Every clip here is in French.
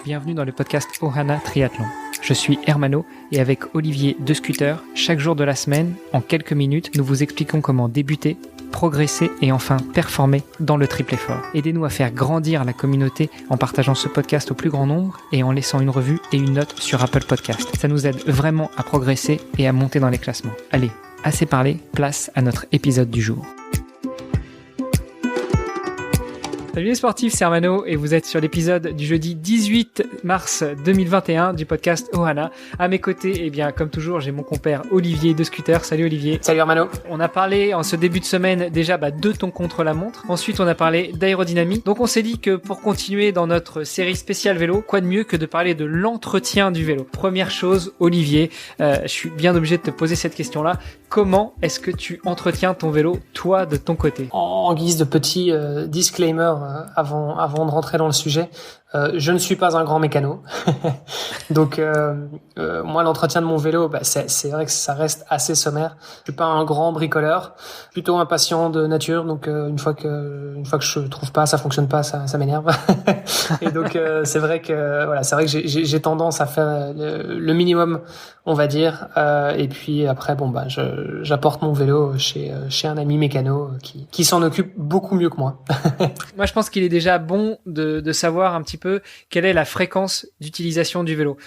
bienvenue dans le podcast Ohana Triathlon. Je suis Hermano et avec Olivier de Scooter, chaque jour de la semaine, en quelques minutes, nous vous expliquons comment débuter, progresser et enfin performer dans le triple effort. Aidez-nous à faire grandir la communauté en partageant ce podcast au plus grand nombre et en laissant une revue et une note sur Apple Podcast. Ça nous aide vraiment à progresser et à monter dans les classements. Allez, assez parlé, place à notre épisode du jour. Salut les sportifs, c'est Hermano et vous êtes sur l'épisode du jeudi 18 mars 2021 du podcast Ohana. À mes côtés, eh bien, comme toujours, j'ai mon compère Olivier de Scooter. Salut Olivier. Salut Hermano. On a parlé en ce début de semaine déjà de ton contre-la-montre. Ensuite, on a parlé d'aérodynamie. Donc, on s'est dit que pour continuer dans notre série spéciale vélo, quoi de mieux que de parler de l'entretien du vélo. Première chose, Olivier, je suis bien obligé de te poser cette question-là. Comment est-ce que tu entretiens ton vélo, toi, de ton côté ? En guise de petit disclaimer avant de rentrer dans le sujet, je ne suis pas un grand mécano. Donc moi, l'entretien de mon vélo, c'est vrai que ça reste assez sommaire. Je suis pas un grand bricoleur, plutôt un patient de nature. Donc une fois que je trouve pas, ça fonctionne pas, ça m'énerve. Et donc c'est vrai que j'ai tendance à faire le minimum, on va dire. Et puis après, j'apporte mon vélo chez un ami mécano qui s'en occupe beaucoup mieux que moi. Moi, je pense qu'il est déjà bon de savoir un petit peu quelle est la fréquence d'utilisation du vélo.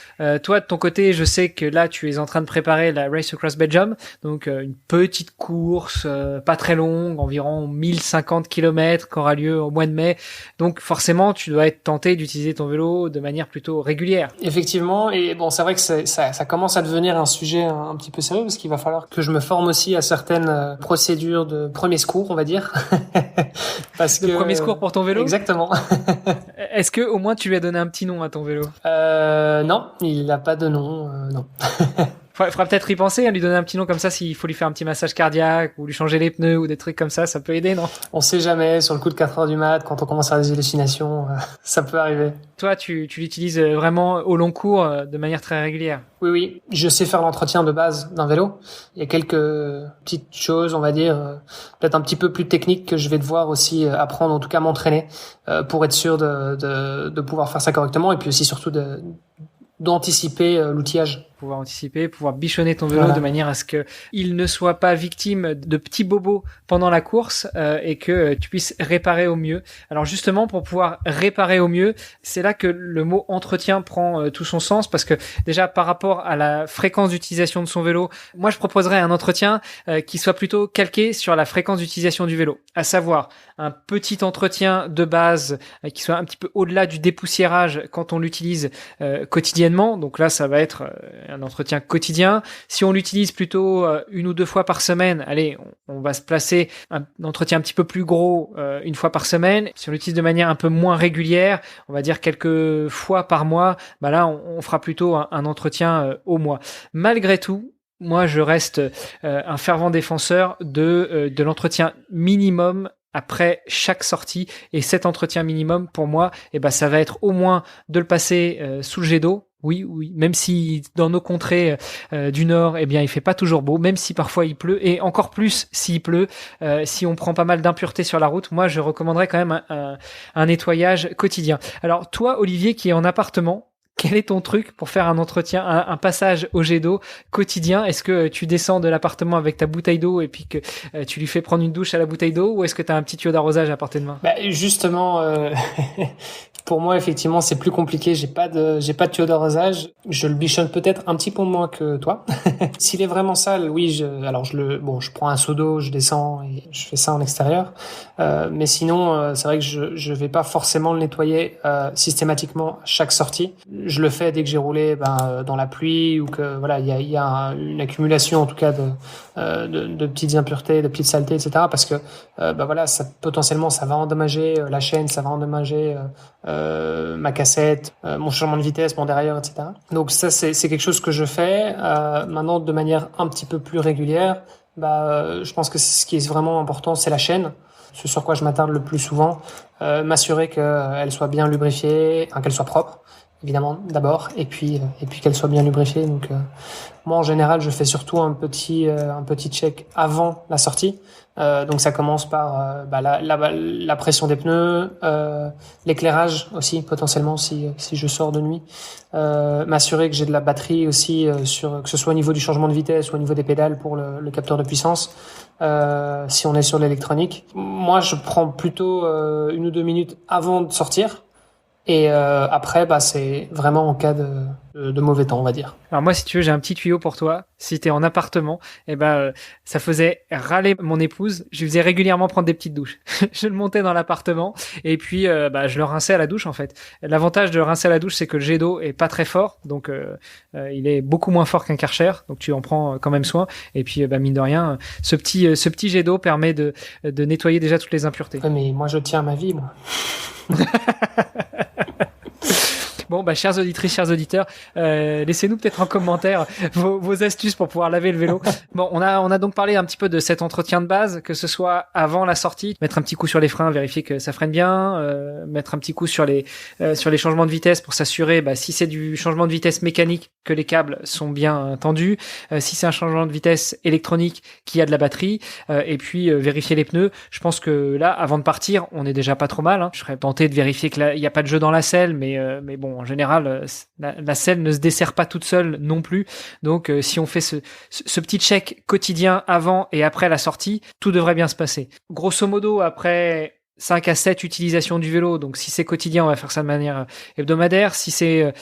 Toi, de ton côté, je sais que là, tu es en train de préparer la Race Across Belgium, donc une petite course, pas très longue, environ 1050 km, qui aura lieu au mois de mai. Donc forcément, tu dois être tenté d'utiliser ton vélo de manière plutôt régulière. Effectivement, et bon, c'est vrai que ça commence à devenir un sujet un petit peu sérieux, parce qu'il va falloir que je me forme aussi à certaines procédures de premier secours, on va dire. Le premier secours pour ton vélo ? Exactement. Est-ce que au moins tu lui as donné un petit nom à ton vélo ? Non, il n'a pas de nom, non. Faudra peut-être y penser, lui donner un petit nom comme ça, s'il faut lui faire un petit massage cardiaque ou lui changer les pneus ou des trucs comme ça peut aider, non ? On sait jamais, sur le coup de 4h du mat, quand on commence à avoir des hallucinations, ça peut arriver. Toi, tu l'utilises vraiment au long cours, de manière très régulière ? Oui, je sais faire l'entretien de base d'un vélo. Il y a quelques petites choses, on va dire, peut-être un petit peu plus techniques que je vais devoir aussi apprendre, en tout cas m'entraîner, pour être sûr de pouvoir faire ça correctement et puis aussi surtout d'anticiper l'outillage. Pouvoir anticiper, pouvoir bichonner ton vélo de manière à ce que il ne soit pas victime de petits bobos pendant la course et que tu puisses réparer au mieux. Alors justement, pour pouvoir réparer au mieux, c'est là que le mot entretien prend tout son sens, parce que déjà par rapport à la fréquence d'utilisation de son vélo, moi je proposerais un entretien qui soit plutôt calqué sur la fréquence d'utilisation du vélo, à savoir un petit entretien de base qui soit un petit peu au-delà du dépoussiérage quand on l'utilise quotidiennement. Donc là, ça va être un entretien quotidien. Si on l'utilise plutôt une ou deux fois par semaine, allez, on va se placer un entretien un petit peu plus gros une fois par semaine. Si on l'utilise de manière un peu moins régulière, on va dire quelques fois par mois, là on fera plutôt un entretien au mois. Malgré tout, moi je reste un fervent défenseur de l'entretien minimum après chaque sortie, et cet entretien minimum pour moi, ça va être au moins de le passer sous le jet d'eau. Oui, même si dans nos contrées du Nord, il fait pas toujours beau, même si parfois il pleut, et encore plus s'il pleut, si on prend pas mal d'impuretés sur la route, moi je recommanderais quand même un nettoyage quotidien. Alors toi, Olivier, qui est en appartement, quel est ton truc pour faire un entretien, un passage au jet d'eau quotidien ? Est-ce que tu descends de l'appartement avec ta bouteille d'eau et puis que tu lui fais prendre une douche à la bouteille d'eau, ou est-ce que tu as un petit tuyau d'arrosage à portée de main ? Justement, pour moi, effectivement, c'est plus compliqué. J'ai pas de tuyau d'arrosage. Je le bichonne peut-être un petit peu moins que toi. S'il est vraiment sale, oui, je prends un seau d'eau, je descends et je fais ça en extérieur. Mais sinon, c'est vrai que je vais pas forcément le nettoyer systématiquement à chaque sortie. Je le fais dès que j'ai roulé dans la pluie, ou que il y a une accumulation en tout cas de petites impuretés, de petites saletés, etc. Parce que ça potentiellement ça va endommager la chaîne, ça va endommager ma cassette, mon changement de vitesse, mon derrière, etc. Donc ça c'est quelque chose que je fais maintenant de manière un petit peu plus régulière. Je pense que ce qui est vraiment important, c'est la chaîne. Ce sur quoi je m'attarde le plus souvent, m'assurer qu'elle soit bien lubrifiée, qu'elle soit propre. évidemment d'abord, et puis qu'elle soit bien lubrifiée. Donc moi en général je fais surtout un petit check avant la sortie. Donc ça commence par la pression des pneus, l'éclairage aussi potentiellement si je sors de nuit, m'assurer que j'ai de la batterie aussi que ce soit au niveau du changement de vitesse ou au niveau des pédales pour le capteur de puissance. Si on est sur l'électronique, moi je prends plutôt 1 ou 2 minutes avant de sortir. Et après, c'est vraiment en cas de mauvais temps, on va dire. Alors moi, si tu veux, j'ai un petit tuyau pour toi. Si t'es en appartement, ça faisait râler mon épouse. Je lui faisais régulièrement prendre des petites douches. Je le montais dans l'appartement et puis je le rinçais à la douche en fait. L'avantage de le rincer à la douche, c'est que le jet d'eau est pas très fort, donc il est beaucoup moins fort qu'un Karcher, donc tu en prends quand même soin. Et puis mine de rien, ce petit jet d'eau permet de nettoyer déjà toutes les impuretés. Ouais, mais moi je tiens à ma vie, moi. Bon, chères auditrices, chers auditeurs, laissez-nous peut-être en commentaire vos astuces pour pouvoir laver le vélo. Bon, on a donc parlé un petit peu de cet entretien de base, que ce soit avant la sortie, mettre un petit coup sur les freins, vérifier que ça freine bien, mettre un petit coup sur les changements de vitesse pour s'assurer, si c'est du changement de vitesse mécanique, que les câbles sont bien tendus, si c'est un changement de vitesse électronique, qu'il y a de la batterie, et puis vérifier les pneus. Je pense que là, avant de partir, on est déjà pas trop mal. Je serais tenté de vérifier qu'il n'y a pas de jeu dans la selle, mais bon, en général, la selle ne se dessert pas toute seule non plus. Donc, si on fait ce petit check quotidien avant et après la sortie, tout devrait bien se passer. Grosso modo, après 5 à 7 utilisations du vélo, donc si c'est quotidien, on va faire ça de manière hebdomadaire. Si c'est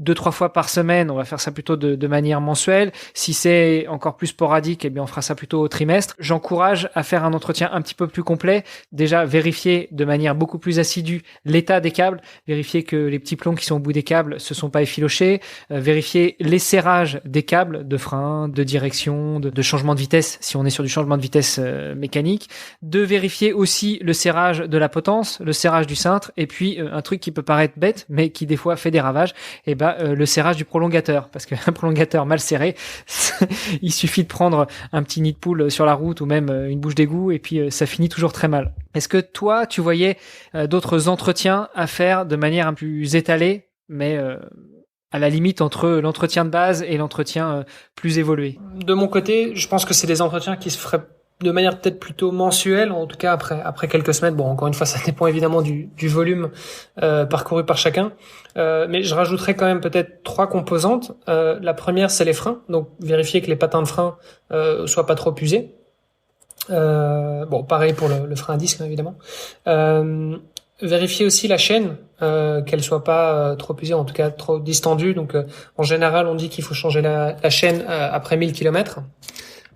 2-3 fois par semaine, on va faire ça plutôt de manière mensuelle. Si c'est encore plus sporadique, on fera ça plutôt au trimestre. J'encourage à faire un entretien un petit peu plus complet. Déjà, vérifier de manière beaucoup plus assidue l'état des câbles, vérifier que les petits plombs qui sont au bout des câbles se sont pas effilochés, vérifier les serrages des câbles de frein, de direction, de changement de vitesse, si on est sur du changement de vitesse mécanique. De vérifier aussi le serrage de la potence, le serrage du cintre, et puis un truc qui peut paraître bête, mais qui des fois fait des ravages, le serrage du prolongateur, parce qu'un prolongateur mal serré, il suffit de prendre un petit nid de poule sur la route ou même une bouche d'égout et puis ça finit toujours très mal. Est-ce que toi, tu voyais d'autres entretiens à faire de manière un peu plus étalée, mais à la limite entre l'entretien de base et l'entretien plus évolué? De mon côté, je pense que c'est des entretiens qui se feraient de manière peut-être plutôt mensuelle, en tout cas après quelques semaines. Bon, encore une fois, ça dépend évidemment du volume parcouru par chacun. Mais je rajouterais quand même peut-être 3 composantes. La première, c'est les freins. Donc, vérifier que les patins de frein soient pas trop usés. Bon, pareil pour le frein à disque, évidemment. Vérifier aussi la chaîne, qu'elle soit pas trop usée, en tout cas trop distendue. Donc, en général, on dit qu'il faut changer la chaîne après 1000 km.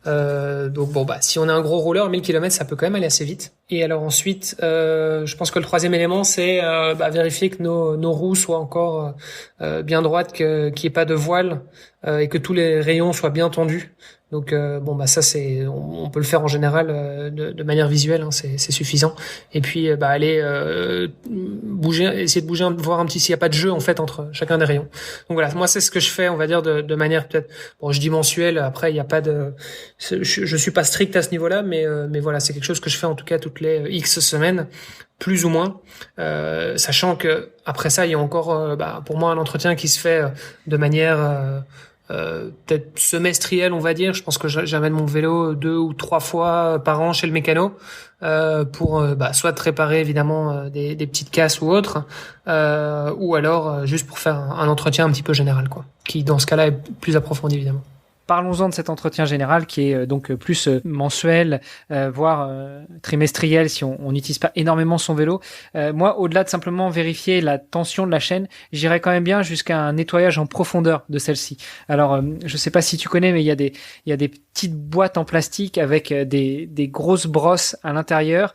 Donc si on est un gros rouleur, 1000 km, ça peut quand même aller assez vite. Et alors ensuite, je pense que le troisième élément, c'est vérifier que nos roues soient encore bien droites, qu'il n'y ait pas de voile et que tous les rayons soient bien tendus. Donc ça c'est, on peut le faire en général de manière visuelle, c'est suffisant. Et puis aller bouger, essayer de bouger, voir un petit s'il n'y a pas de jeu en fait entre chacun des rayons. Donc voilà, moi c'est ce que je fais, on va dire de manière peut-être, je dis mensuelle. Après il n'y a pas de, je suis pas strict à ce niveau-là, mais voilà, c'est quelque chose que je fais en tout cas toutes les X semaines, plus ou moins, sachant que après ça il y a encore pour moi un entretien qui se fait de manière peut-être semestriel, on va dire. Je pense que j'amène mon vélo 2 ou 3 fois par an chez le mécano pour soit réparer évidemment des petites casses ou autres, ou alors juste pour faire un entretien un petit peu général, quoi, qui dans ce cas-là est plus approfondi évidemment. Parlons-en de cet entretien général qui est donc plus mensuel, voire trimestriel si on n'utilise pas énormément son vélo. Moi, au-delà de simplement vérifier la tension de la chaîne, j'irais quand même bien jusqu'à un nettoyage en profondeur de celle-ci. Alors, je sais pas si tu connais, mais il y a des petites boîtes en plastique avec des grosses brosses à l'intérieur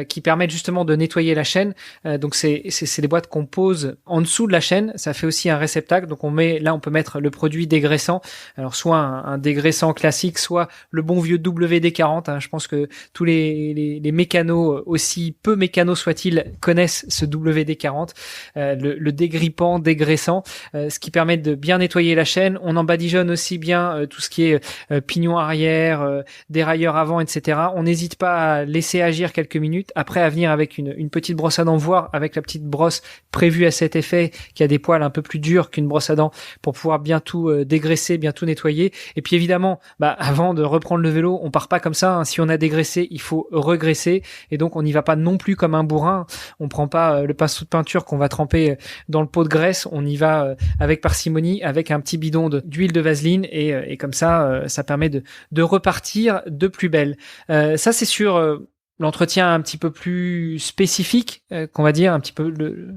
qui permettent justement de nettoyer la chaîne. Donc c'est des boîtes qu'on pose en dessous de la chaîne. Ça fait aussi un réceptacle. Donc on peut mettre le produit dégraissant. Alors soit un dégraissant classique, soit le bon vieux WD-40. Hein. Je pense que tous les mécanos, aussi peu mécanos soient-ils, connaissent ce WD-40, le dégrippant, dégraissant, ce qui permet de bien nettoyer la chaîne. On en badigeonne aussi bien tout ce qui est pignon arrière, dérailleur avant, etc. On n'hésite pas à laisser agir quelques minutes, après à venir avec une petite brosse à dents, voire avec la petite brosse prévue à cet effet, qui a des poils un peu plus durs qu'une brosse à dents, pour pouvoir bien tout dégraisser, bien tout nettoyer. Et puis évidemment, avant de reprendre le vélo, on part pas comme ça, hein. Si on a dégraissé, il faut regraisser, et donc on n'y va pas non plus comme un bourrin. On prend pas le pinceau de peinture qu'on va tremper dans le pot de graisse, on y va avec parcimonie, avec un petit bidon d'huile de vaseline, et comme ça, ça permet de repartir de plus belle. Ça, c'est sur l'entretien un petit peu plus spécifique, qu'on va dire, un petit peu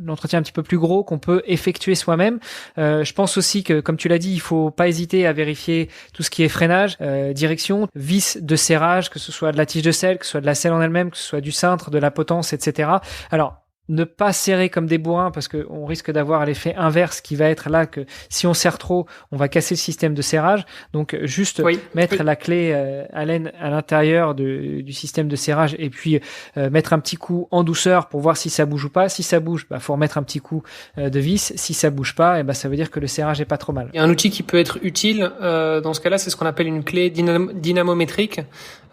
l'entretien un petit peu plus gros qu'on peut effectuer soi-même. Je pense aussi que, comme tu l'as dit, il faut pas hésiter à vérifier tout ce qui est freinage, direction, vis de serrage, que ce soit de la tige de selle, que ce soit de la selle en elle-même, que ce soit du cintre, de la potence, etc. Alors, ne pas serrer comme des bourrins, parce que on risque d'avoir l'effet inverse qui va être là, que si on serre trop, on va casser le système de serrage. Donc juste mettre la clé Allen à l'intérieur du système de serrage, et puis mettre un petit coup en douceur pour voir si ça bouge ou pas. Si ça bouge, faut remettre un petit coup de vis. Si ça bouge pas, ça veut dire que le serrage est pas trop mal. Il y a un outil qui peut être utile dans ce cas-là, c'est ce qu'on appelle une clé dynamométrique,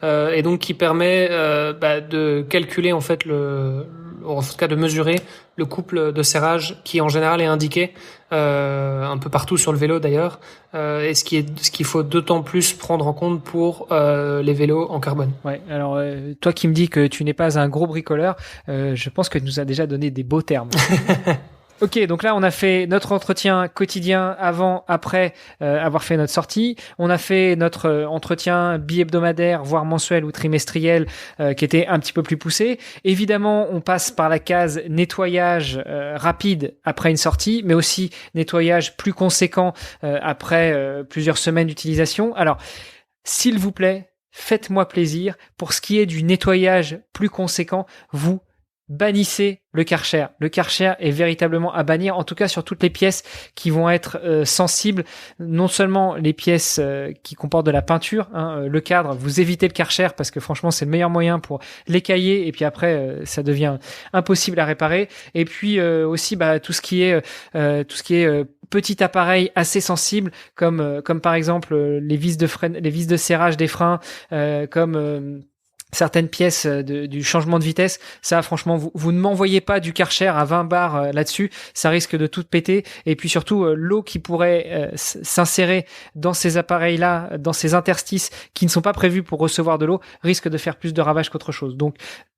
et donc qui permet de calculer en fait en tout cas de mesurer le couple de serrage qui en général est indiqué un peu partout sur le vélo d'ailleurs, et ce qu'il faut d'autant plus prendre en compte pour les vélos en carbone. Ouais, alors toi qui me dis que tu n'es pas un gros bricoleur, je pense que tu nous as déjà donné des beaux termes. Ok, donc là on a fait notre entretien quotidien avant, après avoir fait notre sortie. On a fait notre entretien bi-hebdomadaire, voire mensuel ou trimestriel, qui était un petit peu plus poussé. Évidemment, on passe par la case nettoyage rapide après une sortie, mais aussi nettoyage plus conséquent après plusieurs semaines d'utilisation. Alors, s'il vous plaît, faites-moi plaisir. Pour ce qui est du nettoyage plus conséquent, vous bannissez le Karcher. Le Karcher est véritablement à bannir, en tout cas sur toutes les pièces qui vont être sensibles. Non seulement les pièces qui comportent de la peinture, le cadre, vous évitez le Karcher parce que franchement c'est le meilleur moyen pour l'écailler, et puis après ça devient impossible à réparer. Et puis aussi tout ce qui est petit appareil assez sensible, comme par exemple les vis de serrage des freins, comme certaines pièces du changement de vitesse. Ça, franchement, vous ne m'envoyez pas du Karcher à 20 bars là-dessus, ça risque de tout péter. Et puis surtout, l'eau qui pourrait s'insérer dans ces appareils-là, dans ces interstices qui ne sont pas prévus pour recevoir de l'eau, risque de faire plus de ravages qu'autre chose. Donc,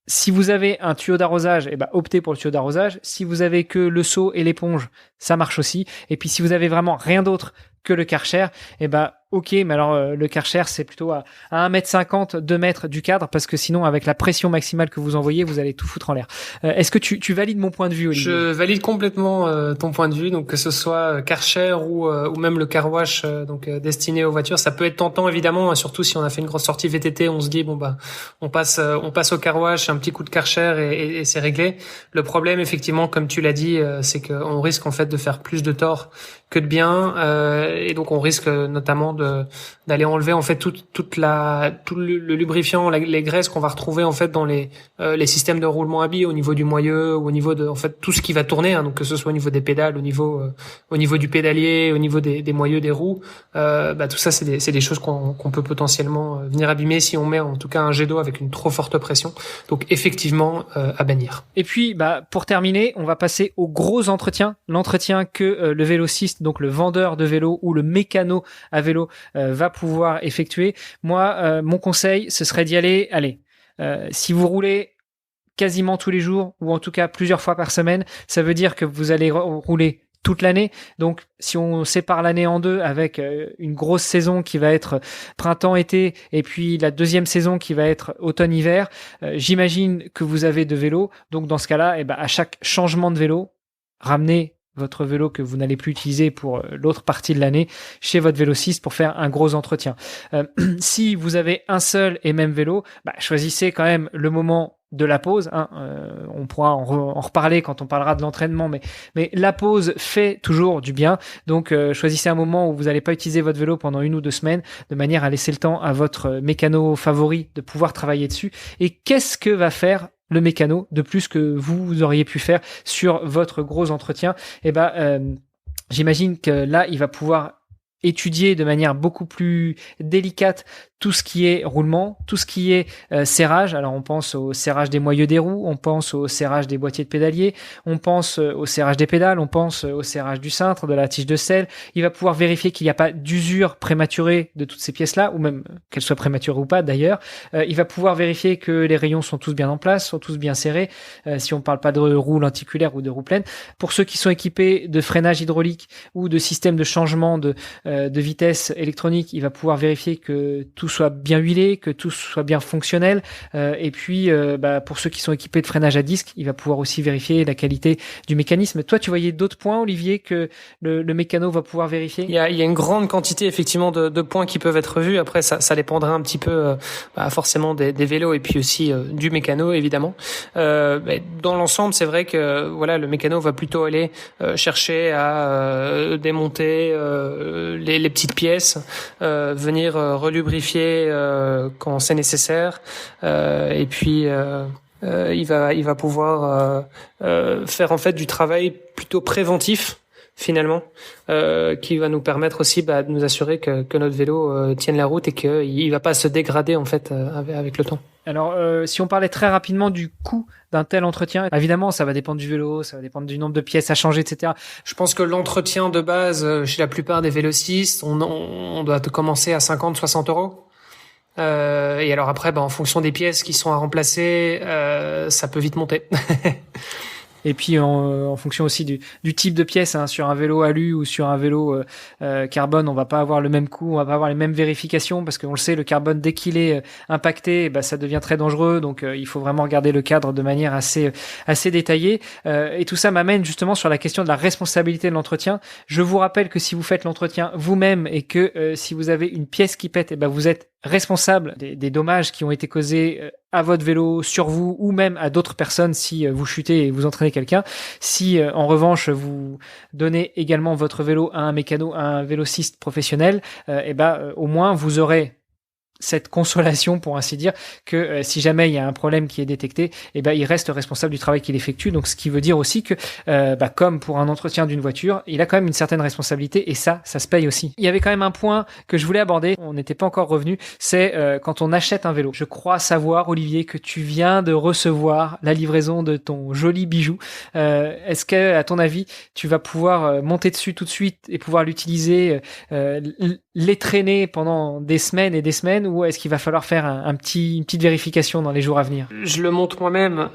si vous avez un tuyau d'arrosage, optez pour le tuyau d'arrosage. Si vous avez que le seau et l'éponge, ça marche aussi. Et puis si vous avez vraiment rien d'autre que le Karcher, ok, mais alors le Karcher c'est plutôt à 1m50, 2 mètres du cadre, parce que sinon avec la pression maximale que vous envoyez, vous allez tout foutre en l'air. Est-ce que tu valides mon point de vue, Olivier ? Je valide complètement ton point de vue, donc que ce soit Karcher ou même le car wash destiné aux voitures, ça peut être tentant évidemment, surtout si on a fait une grosse sortie VTT, on se dit on passe au car wash, un petit coup de Karcher et c'est réglé. Le problème effectivement, comme tu l'as dit, c'est qu'on risque en fait de faire plus de tort que de bien, et donc on risque notamment d'aller enlever en fait tout le lubrifiant, les graisses qu'on va retrouver en fait dans les systèmes de roulement à billes, au niveau du moyeu, ou au niveau de en fait tout ce qui va tourner, donc que ce soit au niveau des pédales, au niveau du pédalier, au niveau des moyeux des roues, tout ça c'est des choses qu'on peut potentiellement venir abîmer si on met en tout cas un jet d'eau avec une trop forte pression. Donc effectivement à bannir. Et puis pour terminer, on va passer au gros entretien, l'entretien que le vélociste, donc le vendeur de vélo ou le mécano à vélo va pouvoir effectuer. Moi, mon conseil, ce serait d'y aller. Allez, si vous roulez quasiment tous les jours, ou en tout cas plusieurs fois par semaine, ça veut dire que vous allez rouler toute l'année. Donc, si on sépare l'année en deux avec une grosse saison qui va être printemps-été, et puis la deuxième saison qui va être automne-hiver, j'imagine que vous avez de vélos. Donc, dans ce cas-là, à chaque changement de vélo, ramenez votre vélo que vous n'allez plus utiliser pour l'autre partie de l'année chez votre vélociste pour faire un gros entretien. Si vous avez un seul et même vélo, choisissez quand même le moment de la pause, hein, on pourra en reparler quand on parlera de l'entraînement, mais la pause fait toujours du bien. Donc choisissez un moment où vous n'allez pas utiliser votre vélo pendant 1 ou 2 semaines, de manière à laisser le temps à votre mécano favori de pouvoir travailler dessus. Et qu'est-ce que va faire le mécano de plus que vous auriez pu faire sur votre gros entretien? J'imagine que là, il va pouvoir étudier de manière beaucoup plus délicate tout ce qui est roulement, tout ce qui est serrage. Alors on pense au serrage des moyeux des roues, on pense au serrage des boîtiers de pédalier, on pense au serrage des pédales, on pense au serrage du cintre, de la tige de selle. Il va pouvoir vérifier qu'il n'y a pas d'usure prématurée de toutes ces pièces-là, ou même qu'elles soient prématurées ou pas d'ailleurs. Il va pouvoir vérifier que les rayons sont tous bien en place, sont tous bien serrés, si on ne parle pas de roue lenticulaire ou de roue pleine. Pour ceux qui sont équipés de freinage hydraulique ou de système de changement de vitesse électronique, il va pouvoir vérifier que tout soit bien huilé, que tout soit bien fonctionnel. Et puis, pour ceux qui sont équipés de freinage à disque, il va pouvoir aussi vérifier la qualité du mécanisme. Toi, tu voyais d'autres points, Olivier, que le mécano va pouvoir vérifier? Il y a une grande quantité effectivement de points qui peuvent être vus. Après, ça dépendra un petit peu forcément des vélos et puis aussi du mécano évidemment. Dans l'ensemble, c'est vrai que voilà, le mécano va plutôt aller chercher à démonter les petites pièces, venir relubrifier quand c'est nécessaire, et puis il va pouvoir faire en fait du travail plutôt préventif finalement, qui va nous permettre aussi de nous assurer que notre vélo tienne la route et qu'il va pas se dégrader en fait avec le temps. Alors, si on parlait très rapidement du coût d'un tel entretien, évidemment, ça va dépendre du vélo, ça va dépendre du nombre de pièces à changer, etc. Je pense que l'entretien de base, chez la plupart des vélocistes, on doit commencer à 50-60 euros. Et alors après, en fonction des pièces qui sont à remplacer, ça peut vite monter. Et puis en fonction aussi du type de pièce, hein, sur un vélo alu ou sur un vélo carbone, on va pas avoir le même coût, on va pas avoir les mêmes vérifications, parce qu'on le sait, le carbone, dès qu'il est impacté, ça devient très dangereux. Donc il faut vraiment regarder le cadre de manière assez détaillée. Et tout ça m'amène justement sur la question de la responsabilité de l'entretien. Je vous rappelle que si vous faites l'entretien vous-même et que si vous avez une pièce qui pète, vous êtes responsable des dommages qui ont été causés à votre vélo, sur vous, ou même à d'autres personnes si vous chutez et vous entraînez quelqu'un. Si en revanche vous donnez également votre vélo à un mécano, à un vélociste professionnel, au moins vous aurez cette consolation, pour ainsi dire, que si jamais il y a un problème qui est détecté, il reste responsable du travail qu'il effectue. Donc ce qui veut dire aussi que comme pour un entretien d'une voiture, il a quand même une certaine responsabilité, et ça se paye aussi. Il y avait quand même un point que je voulais aborder, on n'était pas encore revenu, c'est quand on achète un vélo. Je crois savoir, Olivier, que tu viens de recevoir la livraison de ton joli bijou. Est-ce que, à ton avis, tu vas pouvoir monter dessus tout de suite et pouvoir l'utiliser, les traîner pendant des semaines et des semaines, ou est-ce qu'il va falloir faire une petite vérification dans les jours à venir? Je le monte moi-même,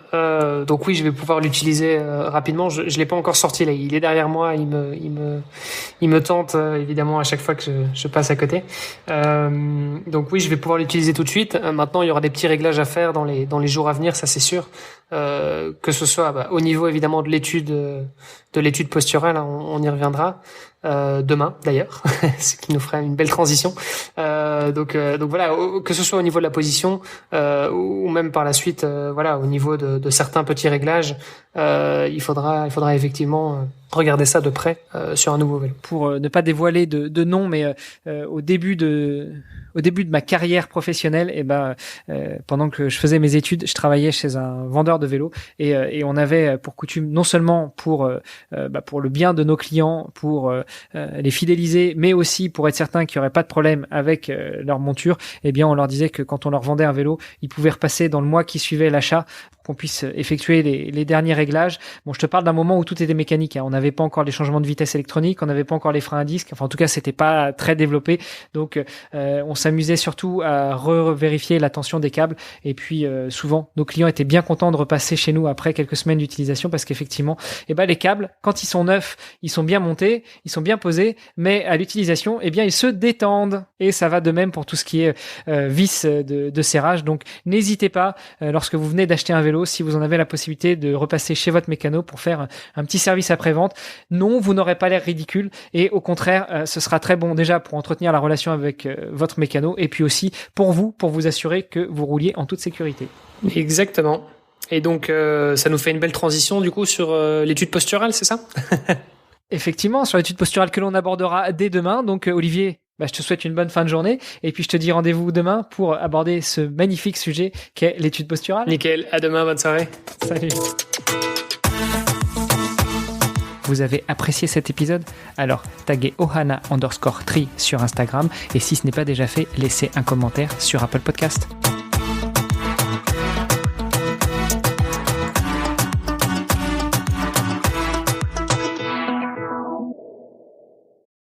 donc oui, je vais pouvoir l'utiliser rapidement. Je l'ai pas encore sorti là, il est derrière moi, il me tente évidemment à chaque fois que je passe à côté. Donc oui, je vais pouvoir l'utiliser tout de suite. Maintenant, il y aura des petits réglages à faire dans les jours à venir, ça c'est sûr. Que ce soit au niveau évidemment de l'étude posturale, hein, on y reviendra demain d'ailleurs, ce qui nous fera une belle transition. Donc voilà, que ce soit au niveau de la position ou même par la suite, au niveau de certains petits réglages, il faudra effectivement regarder ça de près sur un nouveau vélo. Pour ne pas dévoiler de nom, mais au début de ma carrière professionnelle, pendant que je faisais mes études, je travaillais chez un vendeur de vélos, et on avait pour coutume, non seulement pour le bien de nos clients, pour les fidéliser, mais aussi pour être certain qu'il n'y aurait pas de problème avec leur monture, on leur disait que quand on leur vendait un vélo, ils pouvaient repasser dans le mois qui suivait l'achat pour qu'on puisse effectuer les derniers réglages. Bon, je te parle d'un moment où tout était mécanique, hein. On n'avait pas encore les changements de vitesse électronique, on n'avait pas encore les freins à disque, enfin en tout cas c'était pas très développé, donc on s'amusait surtout à revérifier la tension des câbles, et puis souvent nos clients étaient bien contents de repasser chez nous après quelques semaines d'utilisation, parce qu'effectivement les câbles, quand ils sont neufs, ils sont bien montés, ils sont bien posés, mais à l'utilisation ils se détendent, et ça va de même pour tout ce qui est vis de serrage. Donc n'hésitez pas, lorsque vous venez d'acheter un vélo, si vous en avez la possibilité, de repasser chez votre mécano pour faire un petit service après-vente. Non, vous n'aurez pas l'air ridicule, et au contraire, ce sera très bon déjà pour entretenir la relation avec votre mécano, et puis aussi pour vous assurer que vous rouliez en toute sécurité. Exactement. Et donc, ça nous fait une belle transition du coup sur l'étude posturale, c'est ça? Effectivement, sur l'étude posturale que l'on abordera dès demain. Donc, Olivier, je te souhaite une bonne fin de journée. Et puis, je te dis rendez-vous demain pour aborder ce magnifique sujet qu'est l'étude posturale. Nickel. À demain. Bonne soirée. Salut. Vous avez apprécié cet épisode? Alors, taguez ohana_tri sur Instagram. Et si ce n'est pas déjà fait, laissez un commentaire sur Apple Podcast.